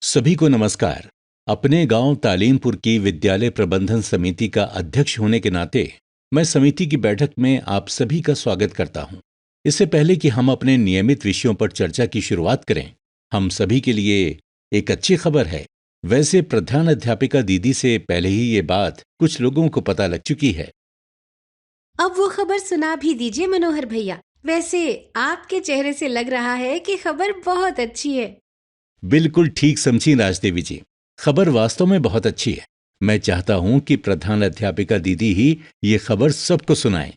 सभी को नमस्कार। अपने गांव तालीमपुर की विद्यालय प्रबंधन समिति का अध्यक्ष होने के नाते मैं समिति की बैठक में आप सभी का स्वागत करता हूं। इससे पहले कि हम अपने नियमित विषयों पर चर्चा की शुरुआत करें, हम सभी के लिए एक अच्छी खबर है। वैसे प्रधान अध्यापिका दीदी से पहले ही ये बात कुछ लोगों को पता लग चुकी है। अब वो खबर सुना भी दीजिए मनोहर भैया। वैसे आपके चेहरे से लग रहा है कि खबर बहुत अच्छी है। बिल्कुल ठीक समझी राजदेवी जी, खबर वास्तव में बहुत अच्छी है। मैं चाहता हूं कि प्रधान अध्यापिका दीदी ही ये खबर सबको सुनाएं।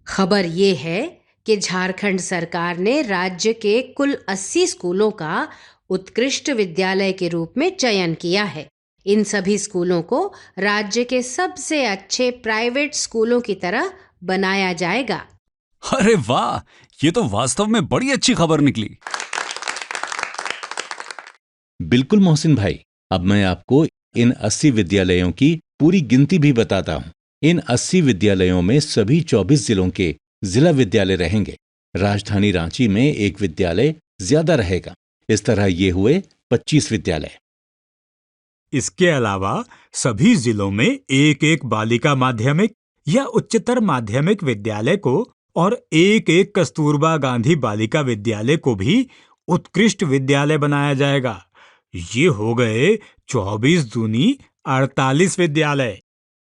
खबर ये है कि झारखंड सरकार ने राज्य के कुल 80 स्कूलों का उत्कृष्ट विद्यालय के रूप में चयन किया है। इन सभी स्कूलों को राज्य के सबसे अच्छे प्राइवेट स्कूलों की तरह बनाया जाएगा। अरे वाह, ये तो वास्तव में बड़ी अच्छी खबर निकली। बिल्कुल मोहसिन भाई, अब मैं आपको इन 80 विद्यालयों की पूरी गिनती भी बताता हूं। इन 80 विद्यालयों में सभी 24 जिलों के जिला विद्यालय रहेंगे। राजधानी रांची में एक विद्यालय ज्यादा रहेगा। इस तरह ये हुए 25 विद्यालय। इसके अलावा सभी जिलों में एक एक बालिका माध्यमिक या उच्चतर माध्यमिक विद्यालय को और एक एक कस्तूरबा गांधी बालिका विद्यालय को भी उत्कृष्ट विद्यालय बनाया जाएगा। ये हो गए 24 दूनी 48 विद्यालय।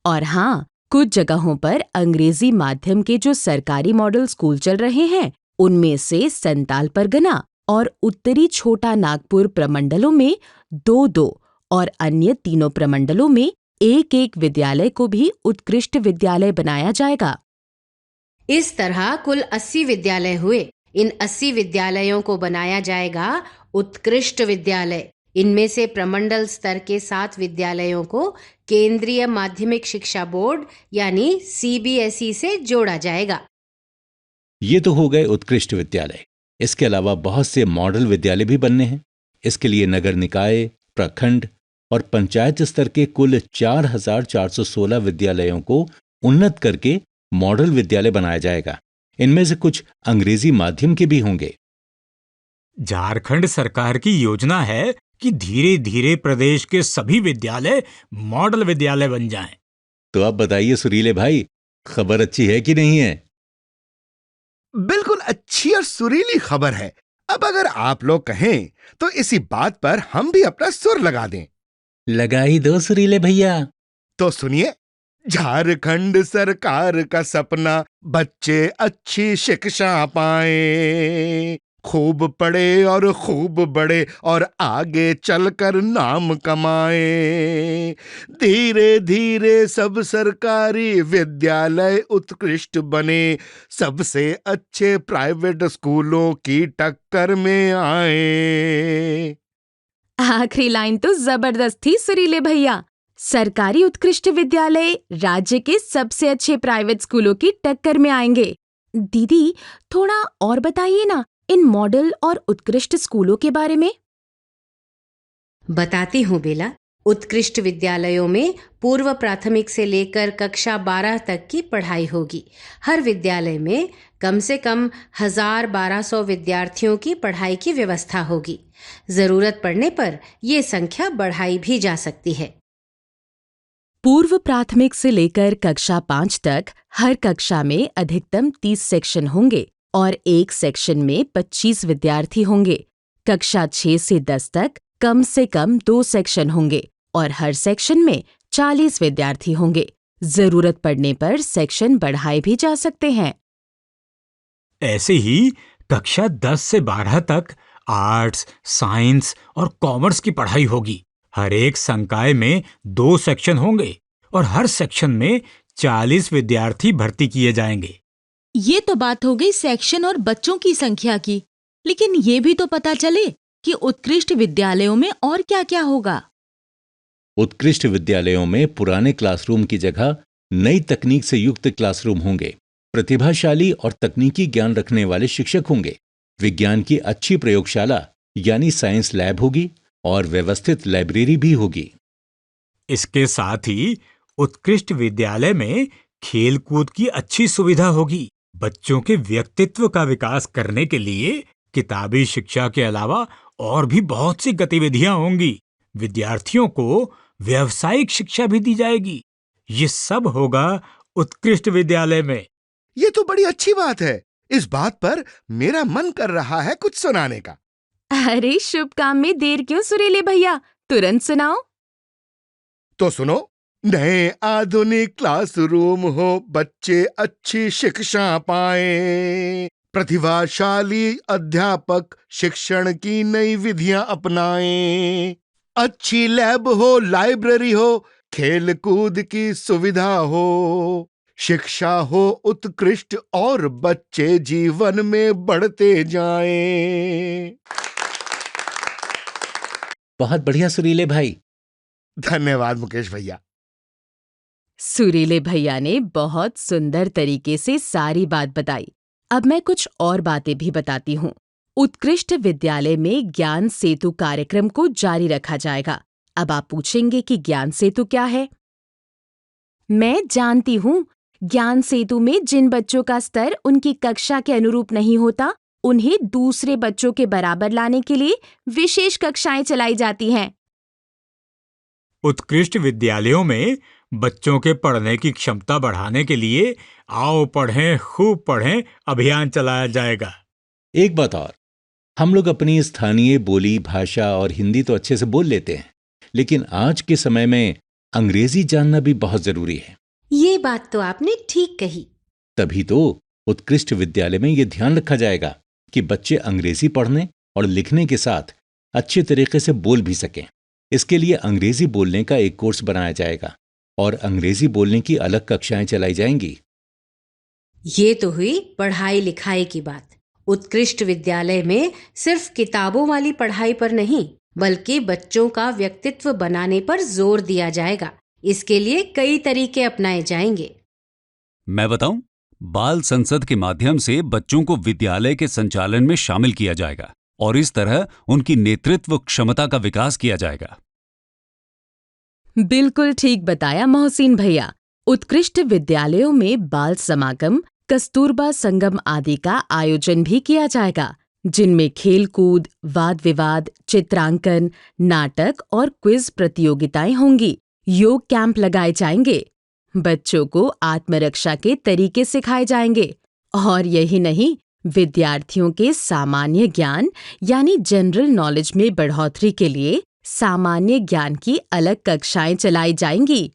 और हाँ, कुछ जगहों पर अंग्रेजी माध्यम के जो सरकारी मॉडल स्कूल चल रहे हैं, उनमें से संताल परगना और उत्तरी छोटा नागपुर प्रमंडलों में 2-2 और अन्य तीनों प्रमंडलों में एक एक विद्यालय को भी उत्कृष्ट विद्यालय बनाया जाएगा। इस तरह कुल 80 विद्यालय हुए। इन 80 विद्यालयों को बनाया जाएगा उत्कृष्ट विद्यालय। इनमें से प्रमंडल स्तर के 7 विद्यालयों को केंद्रीय माध्यमिक शिक्षा बोर्ड यानी CBSE से जोड़ा जाएगा। ये तो हो गए उत्कृष्ट विद्यालय। इसके अलावा बहुत से मॉडल विद्यालय भी बनने हैं। इसके लिए नगर निकाय, प्रखंड और पंचायत स्तर के कुल 4,416 विद्यालयों को उन्नत करके मॉडल विद्यालय बनाया जाएगा। इनमें से कुछ अंग्रेजी माध्यम के भी होंगे। झारखंड सरकार की योजना है कि धीरे धीरे प्रदेश के सभी विद्यालय मॉडल विद्यालय बन जाएं। तो आप बताइए सुरीले भाई, खबर अच्छी है कि नहीं है? बिल्कुल अच्छी और सुरीली खबर है। अब अगर आप लोग कहें तो इसी बात पर हम भी अपना सुर लगा दें। लगा ही दो सुरीले भैया। तो सुनिए, झारखंड सरकार का सपना बच्चे अच्छी शिक्षा पाएं, खूब पढ़े और खूब बढ़े और आगे चलकर नाम कमाएं। धीरे धीरे सब सरकारी विद्यालय उत्कृष्ट बने, सबसे अच्छे प्राइवेट स्कूलों की टक्कर में आए। आखिरी लाइन तो जबरदस्त थी सुरीले भैया। सरकारी उत्कृष्ट विद्यालय राज्य के सबसे अच्छे प्राइवेट स्कूलों की टक्कर में आएंगे। दीदी, थोड़ा और बताइए ना इन मॉडल और उत्कृष्ट स्कूलों के बारे में। बताती हूँ बेला। उत्कृष्ट विद्यालयों में पूर्व प्राथमिक से लेकर कक्षा 12 तक की पढ़ाई होगी। हर विद्यालय में कम से कम 1,200 विद्यार्थियों की पढ़ाई की व्यवस्था होगी। जरूरत पड़ने पर ये संख्या बढ़ाई भी जा सकती है। पूर्व प्राथमिक से लेकर कक्षा 5 तक हर कक्षा में अधिकतम 30 सेक्शन होंगे और एक सेक्शन में 25 विद्यार्थी होंगे। कक्षा 6 से 10 तक कम से कम 2 सेक्शन होंगे और हर सेक्शन में 40 विद्यार्थी होंगे। जरूरत पड़ने पर सेक्शन बढ़ाए भी जा सकते हैं। ऐसे ही कक्षा 10 से 12 तक आर्ट्स, साइंस और कॉमर्स की पढ़ाई होगी। हर एक संकाय में 2 सेक्शन होंगे और हर सेक्शन में 40 विद्यार्थी भर्ती किए जाएंगे। ये तो बात हो गई सेक्शन और बच्चों की संख्या की, लेकिन ये भी तो पता चले कि उत्कृष्ट विद्यालयों में और क्या-क्या होगा। उत्कृष्ट विद्यालयों में पुराने क्लासरूम की जगह नई तकनीक से युक्त क्लासरूम होंगे। प्रतिभाशाली और तकनीकी ज्ञान रखने वाले शिक्षक होंगे। विज्ञान की अच्छी प्रयोगशाला यानी साइंस लैब होगी और व्यवस्थित लाइब्रेरी भी होगी। इसके साथ ही उत्कृष्ट विद्यालय में खेलकूद की अच्छी सुविधा होगी। बच्चों के व्यक्तित्व का विकास करने के लिए किताबी शिक्षा के अलावा और भी बहुत सी गतिविधियां होंगी। विद्यार्थियों को व्यावसायिक शिक्षा भी दी जाएगी। ये सब होगा उत्कृष्ट विद्यालय में। ये तो बड़ी अच्छी बात है। इस बात पर मेरा मन कर रहा है कुछ सुनाने का। अरे शुभ काम में देर क्यों सुरीले भैया, तुरंत सुनाओ। तो सुनो। नए आधुनिक क्लासरूम हो, बच्चे अच्छी शिक्षा पाएं। प्रतिभाशाली अध्यापक शिक्षण की नई विधियां अपनाएं। अच्छी लैब हो, लाइब्रेरी हो, खेल कूद की सुविधा हो, शिक्षा हो उत्कृष्ट और बच्चे जीवन में बढ़ते जाएं। बहुत बढ़िया सुरीले भाई। धन्यवाद मुकेश भैया। सुरीले भैया ने बहुत सुंदर तरीके से सारी बात बताई। अब मैं कुछ और बातें भी बताती हूँ। उत्कृष्ट विद्यालय में ज्ञान सेतु कार्यक्रम को जारी रखा जाएगा। अब आप पूछेंगे कि ज्ञान सेतु क्या है? मैं जानती हूँ। ज्ञान सेतु में जिन बच्चों का स्तर उनकी कक्षा के अनुरूप नहीं होता, उन्हें दूसरे बच्चों के बराबर लाने के लिए विशेष कक्षाएं चलाई जाती हैं। उत्कृष्ट विद्यालयों में बच्चों के पढ़ने की क्षमता बढ़ाने के लिए आओ पढ़ें खूब पढ़ें अभियान चलाया जाएगा। एक बात और, हम लोग अपनी स्थानीय बोली, भाषा और हिंदी तो अच्छे से बोल लेते हैं, लेकिन आज के समय में अंग्रेजी जानना भी बहुत जरूरी है। ये बात तो आपने ठीक कही। तभी तो उत्कृष्ट विद्यालय में ये ध्यान रखा जाएगा कि बच्चे अंग्रेजी पढ़ने और लिखने के साथ अच्छे तरीके से बोल भी सकें। इसके लिए अंग्रेजी बोलने का एक कोर्स बनाया जाएगा और अंग्रेजी बोलने की अलग कक्षाएं चलाई जाएंगी। ये तो हुई पढ़ाई लिखाई की बात। उत्कृष्ट विद्यालय में सिर्फ किताबों वाली पढ़ाई पर नहीं, बल्कि बच्चों का व्यक्तित्व बनाने पर जोर दिया जाएगा। इसके लिए कई तरीके अपनाए जाएंगे। मैं बताऊं, बाल संसद के माध्यम से बच्चों को विद्यालय के संचालन में शामिल किया जाएगा और इस तरह उनकी नेतृत्व क्षमता का विकास किया जाएगा। बिल्कुल ठीक बताया मोहसिन भैया। उत्कृष्ट विद्यालयों में बाल समागम, कस्तूरबा संगम आदि का आयोजन भी किया जाएगा, जिनमें खेलकूद, वाद विवाद, चित्रांकन, नाटक और क्विज प्रतियोगिताएं होंगी। योग कैंप लगाए जाएंगे। बच्चों को आत्मरक्षा के तरीके सिखाए जाएंगे। और यही नहीं, विद्यार्थियों के सामान्य ज्ञान यानी जनरल नॉलेज में बढ़ोतरी के लिए सामान्य ज्ञान की अलग कक्षाएं चलाई जाएंगी।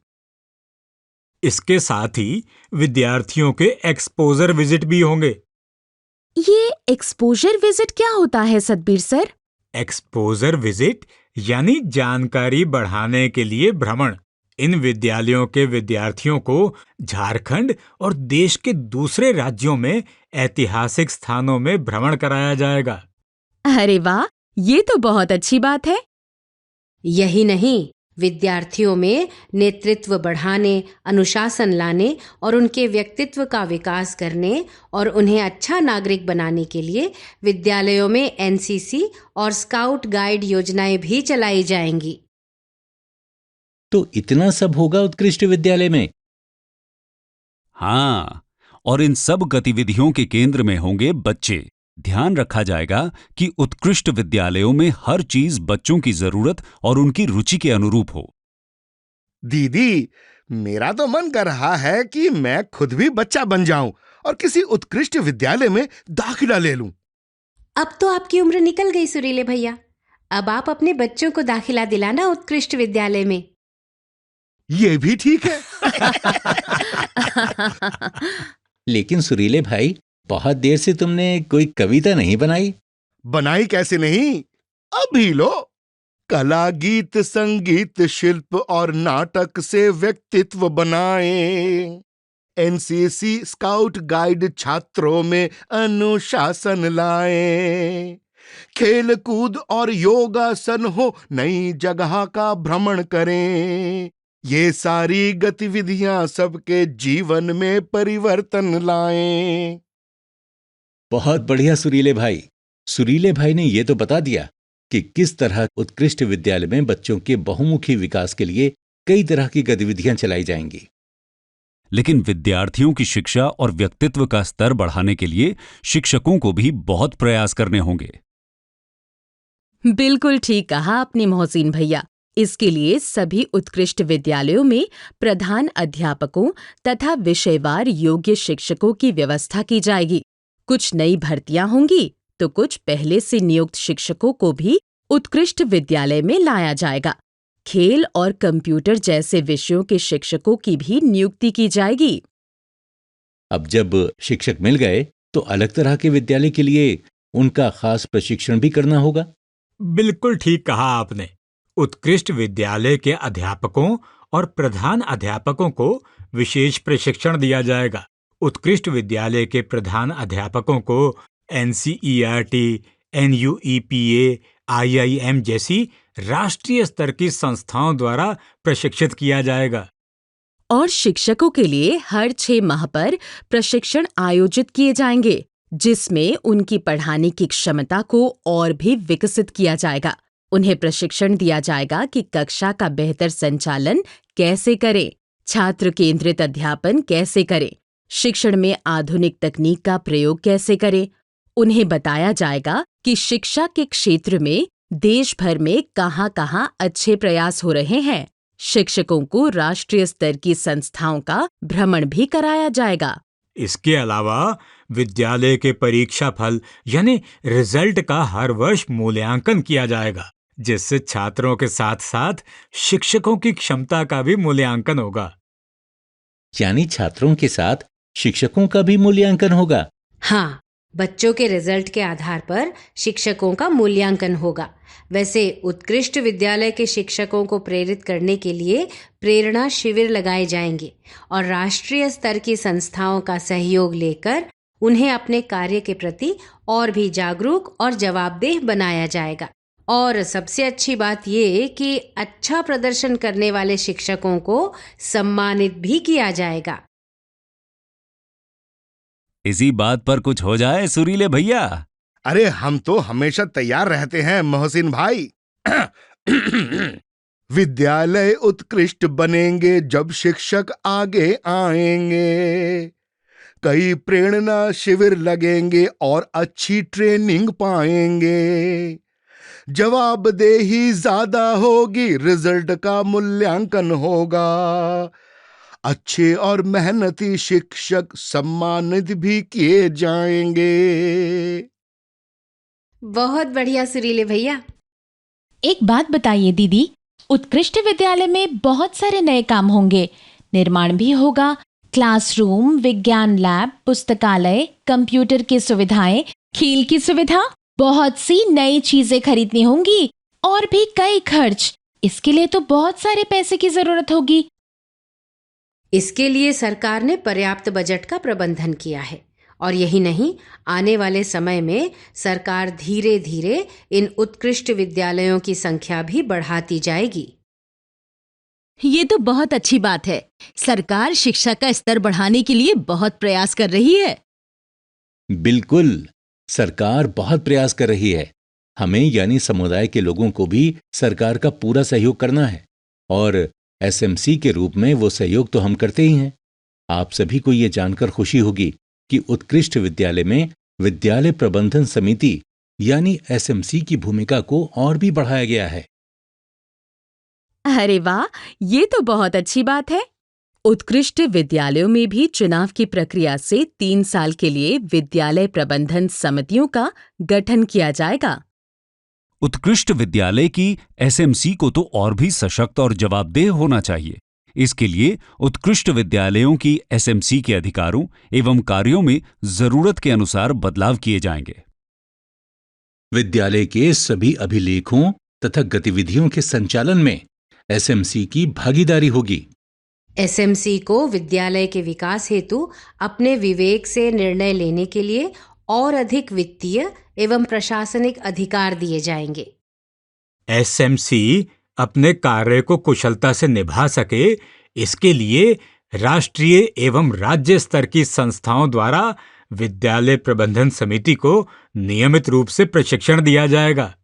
इसके साथ ही विद्यार्थियों के एक्सपोजर विजिट भी होंगे। ये एक्सपोजर विजिट क्या होता है सतबीर सर? एक्सपोजर विजिट यानी जानकारी बढ़ाने के लिए भ्रमण। इन विद्यालयों के विद्यार्थियों को झारखंड और देश के दूसरे राज्यों में ऐतिहासिक स्थानों में भ्रमण कराया जाएगा। अरे वाह, ये तो बहुत अच्छी बात है। यही नहीं, विद्यार्थियों में नेतृत्व बढ़ाने, अनुशासन लाने और उनके व्यक्तित्व का विकास करने और उन्हें अच्छा नागरिक बनाने के लिए विद्यालयों में एनसीसी और स्काउट गाइड योजनाएं भी चलाई जाएंगी। तो इतना सब होगा उत्कृष्ट विद्यालय में? हाँ, और इन सब गतिविधियों के केंद्र में होंगे बच्चे। ध्यान रखा जाएगा कि उत्कृष्ट विद्यालयों में हर चीज बच्चों की जरूरत और उनकी रुचि के अनुरूप हो। दीदी, मेरा तो मन कर रहा है कि मैं खुद भी बच्चा बन जाऊं और किसी उत्कृष्ट विद्यालय में दाखिला ले लूं। अब तो आपकी उम्र निकल गई सुरीले भैया। अब आप अपने बच्चों को दाखिला दिलाना उत्कृष्ट विद्यालय में। ये भी ठीक है। लेकिन सुरीले भाई, बहुत देर से तुमने कोई कविता नहीं बनाई। बनाई कैसे नहीं, अभी लो। कला, गीत, संगीत, शिल्प और नाटक से व्यक्तित्व बनाएं। एनसीसी स्काउट गाइड छात्रों में अनुशासन लाएं। खेल कूद और योगासन हो, नई जगह का भ्रमण करें। ये सारी गतिविधियां सबके जीवन में परिवर्तन लाएं। बहुत बढ़िया सुरीले भाई। सुरीले भाई ने ये तो बता दिया कि किस तरह उत्कृष्ट विद्यालय में बच्चों के बहुमुखी विकास के लिए कई तरह की गतिविधियां चलाई जाएंगी। लेकिन विद्यार्थियों की शिक्षा और व्यक्तित्व का स्तर बढ़ाने के लिए शिक्षकों को भी बहुत प्रयास करने होंगे। बिल्कुल ठीक कहा आपने मोहसिन भैया। इसके लिए सभी उत्कृष्ट विद्यालयों में प्रधान अध्यापकों तथा विषयवार योग्य शिक्षकों की व्यवस्था की जाएगी। कुछ नई भर्तियां होंगी तो कुछ पहले से नियुक्त शिक्षकों को भी उत्कृष्ट विद्यालय में लाया जाएगा। खेल और कंप्यूटर जैसे विषयों के शिक्षकों की भी नियुक्ति की जाएगी। अब जब शिक्षक मिल गए तो अलग तरह के विद्यालय के लिए उनका खास प्रशिक्षण भी करना होगा। बिल्कुल ठीक कहा आपने। उत्कृष्ट विद्यालय के अध्यापकों और प्रधान अध्यापकों को विशेष प्रशिक्षण दिया जाएगा। उत्कृष्ट विद्यालय के प्रधान अध्यापकों को NCERT, NUEPA, IIM जैसी राष्ट्रीय स्तर की संस्थाओं द्वारा प्रशिक्षित किया जाएगा। और शिक्षकों के लिए हर 6 माह पर प्रशिक्षण आयोजित किए जाएंगे, जिसमें उनकी पढ़ाने की क्षमता को और भी विकसित किया जाएगा। उन्हें प्रशिक्षण दिया जाएगा कि कक्षा का बेहतर संचालन कैसे करें, छात्र केंद्रित अध्यापन कैसे करें, शिक्षण में आधुनिक तकनीक का प्रयोग कैसे करें। उन्हें बताया जाएगा कि शिक्षा के क्षेत्र में देश भर में कहां-कहां अच्छे प्रयास हो रहे हैं। शिक्षकों को राष्ट्रीय स्तर की संस्थाओं का भ्रमण भी कराया जाएगा। इसके अलावा विद्यालय के परीक्षा फल यानी रिजल्ट का हर वर्ष मूल्यांकन किया जाएगा, जिससे छात्रों के साथ साथ शिक्षकों की क्षमता का भी मूल्यांकन होगा। यानी छात्रों के साथ शिक्षकों का भी मूल्यांकन होगा। हाँ, बच्चों के रिजल्ट के आधार पर शिक्षकों का मूल्यांकन होगा। वैसे उत्कृष्ट विद्यालय के शिक्षकों को प्रेरित करने के लिए प्रेरणा शिविर लगाए जाएंगे और राष्ट्रीय स्तर की संस्थाओं का सहयोग लेकर उन्हें अपने कार्य के प्रति और भी जागरूक और जवाबदेह बनाया जाएगा। और सबसे अच्छी बात ये कि अच्छा प्रदर्शन करने वाले शिक्षकों को सम्मानित भी किया जाएगा। इसी बात पर कुछ हो जाए सुरीले भैया। अरे हम तो हमेशा तैयार रहते हैं मोहसिन भाई। विद्यालय उत्कृष्ट बनेंगे जब शिक्षक आगे आएंगे। कई प्रेरणा शिविर लगेंगे और अच्छी ट्रेनिंग पाएंगे। जवाबदेही ज्यादा होगी, रिजल्ट का मूल्यांकन होगा। अच्छे और मेहनती शिक्षक सम्मानित भी किए जाएंगे। बहुत बढ़िया सुरीले भैया। एक बात बताइए दीदी, उत्कृष्ट विद्यालय में बहुत सारे नए काम होंगे, निर्माण भी होगा, क्लासरूम, विज्ञान लैब, पुस्तकालय, कंप्यूटर की सुविधाएं, खेल की सुविधा, बहुत सी नई चीजें खरीदनी होंगी और भी कई खर्च। इसके लिए तो बहुत सारे पैसे की जरूरत होगी। इसके लिए सरकार ने पर्याप्त बजट का प्रबंधन किया है और यही नहीं, आने वाले समय में सरकार धीरे धीरे इन उत्कृष्ट विद्यालयों की संख्या भी बढ़ाती जाएगी। ये तो बहुत अच्छी बात है। सरकार शिक्षा का स्तर बढ़ाने के लिए बहुत प्रयास कर रही है। बिल्कुल, सरकार बहुत प्रयास कर रही है। हमें यानी समुदाय के लोगों को भी सरकार का पूरा सहयोग करना है और SMC के रूप में वो सहयोग तो हम करते ही हैं। आप सभी को ये जानकर खुशी होगी कि उत्कृष्ट विद्यालय में विद्यालय प्रबंधन समिति यानी SMC की भूमिका को और भी बढ़ाया गया है। अरे वाह, ये तो बहुत अच्छी बात है। उत्कृष्ट विद्यालयों में भी चुनाव की प्रक्रिया से 3 साल के लिए विद्यालय प्रबंधन समितियों का गठन किया जाएगा। उत्कृष्ट विद्यालय की SMC को तो और भी सशक्त और जवाबदेह होना चाहिए। इसके लिए उत्कृष्ट विद्यालयों की SMC के अधिकारों एवं कार्यों में जरूरत के अनुसार बदलाव किए जाएंगे। विद्यालय के सभी अभिलेखों तथा गतिविधियों के संचालन में SMC की भागीदारी होगी। SMC को विद्यालय के विकास हेतु अपने विवेक से निर्णय लेने के लिए और अधिक वित्तीय एवं प्रशासनिक अधिकार दिए जाएंगे। SMC अपने कार्य को कुशलता से निभा सके, इसके लिए राष्ट्रीय एवं राज्य स्तर की संस्थाओं द्वारा विद्यालय प्रबंधन समिति को नियमित रूप से प्रशिक्षण दिया जाएगा।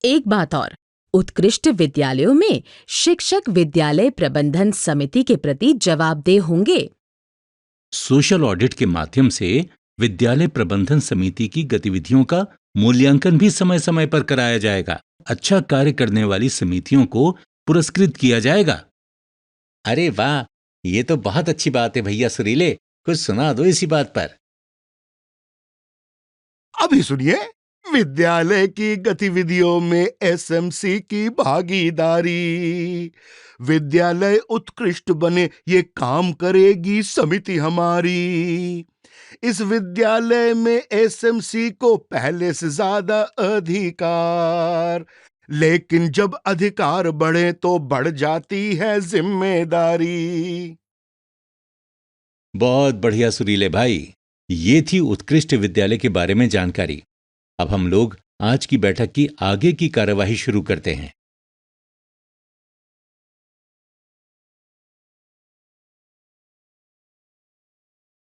एक बात और, उत्कृष्ट विद्यालयों में शिक्षक विद्यालय प्रबंधन समिति के प्रति जवाबदेह होंगे। सोशल ऑडिट के माध्यम से विद्यालय प्रबंधन समिति की गतिविधियों का मूल्यांकन भी समय समय पर कराया जाएगा। अच्छा कार्य करने वाली समितियों को पुरस्कृत किया जाएगा। अरे वाह, ये तो बहुत अच्छी बात है भैया सुरीले, कुछ सुना दो इसी बात पर। अभी सुनिए, विद्यालय की गतिविधियों में एसएमसी की भागीदारी। विद्यालय उत्कृष्ट बने ये काम करेगी समिति हमारी। इस विद्यालय में एसएमसी को पहले से ज्यादा अधिकार, लेकिन जब अधिकार बढ़े तो बढ़ जाती है जिम्मेदारी। बहुत बढ़िया सुरीले भाई, ये थी उत्कृष्ट विद्यालय के बारे में जानकारी। अब हम लोग आज की बैठक की आगे की कार्यवाही शुरू करते हैं।